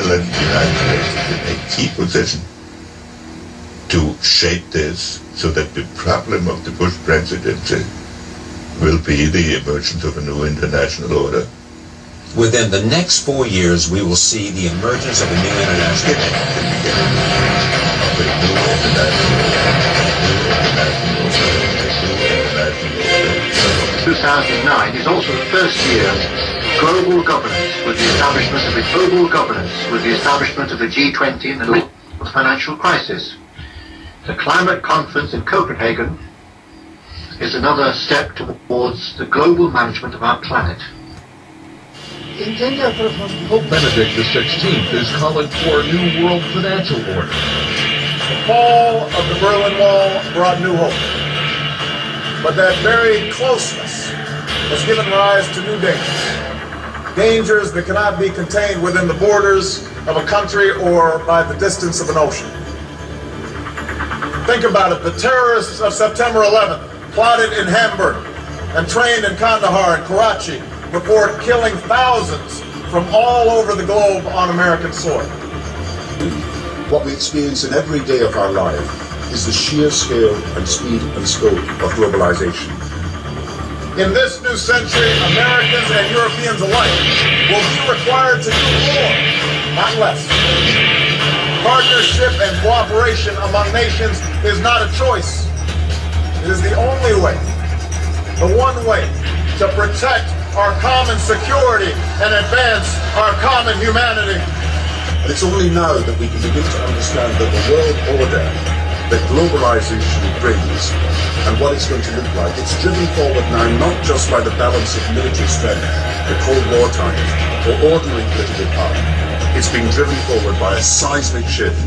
Switzerland, the United States is in a key position to shape this so that the problem of the Bush presidency will be the emergence of a new international order. Within the next 4 years, we will see the emergence of a new international order. 2009 is also the first year of global governance with the establishment of the G20 and the global financial crisis. The climate conference in Copenhagen is another step towards the global management of our planet. Pope Benedict XVI is calling for a new world financial order. The fall of the Berlin Wall brought new hope. But that very closeness has given rise to new dangers. Dangers that cannot be contained within the borders of a country or by the distance of an ocean. Think about it. The terrorists of September 11th plotted in Hamburg and trained in Kandahar and Karachi before killing thousands from all over the globe on American soil. What we experience in every day of our life is the sheer scale and speed and scope of globalization. In this new century, Americans and Europeans alike will be required to do more, not less. Partnership and cooperation among nations is not a choice. It is the only way, the one way, to protect our common security and advance our common humanity. And it's only now that we can begin to understand that the world order that globalization brings and what it's going to look like, it's driven forward now not just by the balance of military strength, the Cold War times, or ordinary political power. It's being driven forward by a seismic shift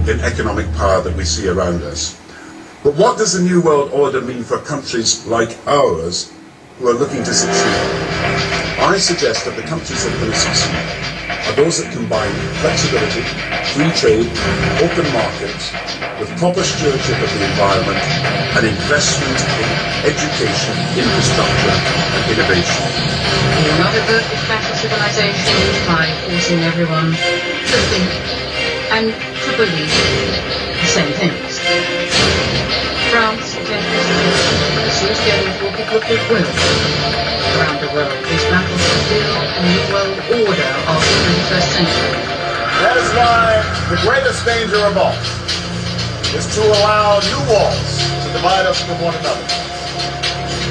in economic power that we see around us. But what does the New World Order mean for countries like ours who are looking to succeed? I suggest that the countries that are going to succeed are those that combine flexibility, free trade, open markets, with proper stewardship of the environment and investment in education, infrastructure and innovation. We will not avert the clash of civilizations by forcing everyone to think and to believe the same things. France is getting for people of goodwill around the world. These battles to build a new world order of the 21st century. That is why the greatest danger of all is to allow new walls to divide us from one another.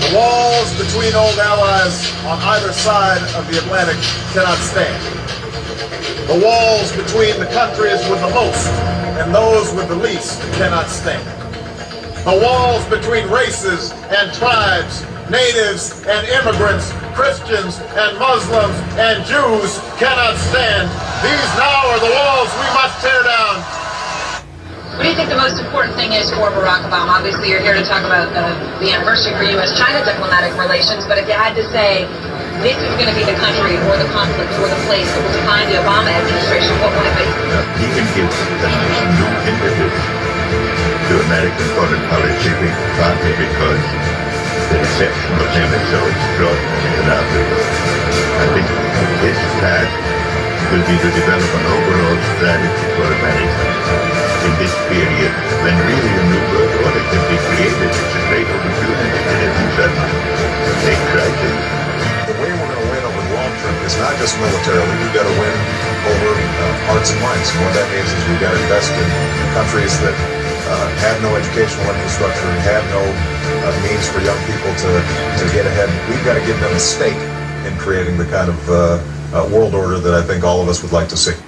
The walls between old allies on either side of the Atlantic cannot stand. The walls between the countries with the most and those with the least cannot stand. The walls between races and tribes, natives and immigrants, Christians and Muslims and Jews cannot stand. These now are the walls we must tear down. What do you think the most important thing is for Barack Obama? Obviously, you're here to talk about the anniversary for U.S.-China diplomatic relations, but if you had to say this is going to be the country or the conflict or the place that will define the Obama administration, what would it be? He can give a new impetus to American foreign policy, partly because the reception of him is so extraordinary in Africa. I think his task will be to develop an overall strategy for America in this period when really a new world order can be created. It's a great opportunity. It isn't a big crisis. The way we're going to win over the long term is not just militarily. We've got to win over hearts and minds. And what that means is we've got to invest in countries that have no educational infrastructure and have no means for young people to get ahead. We've got to give them a stake in creating the kind of world order that I think all of us would like to see.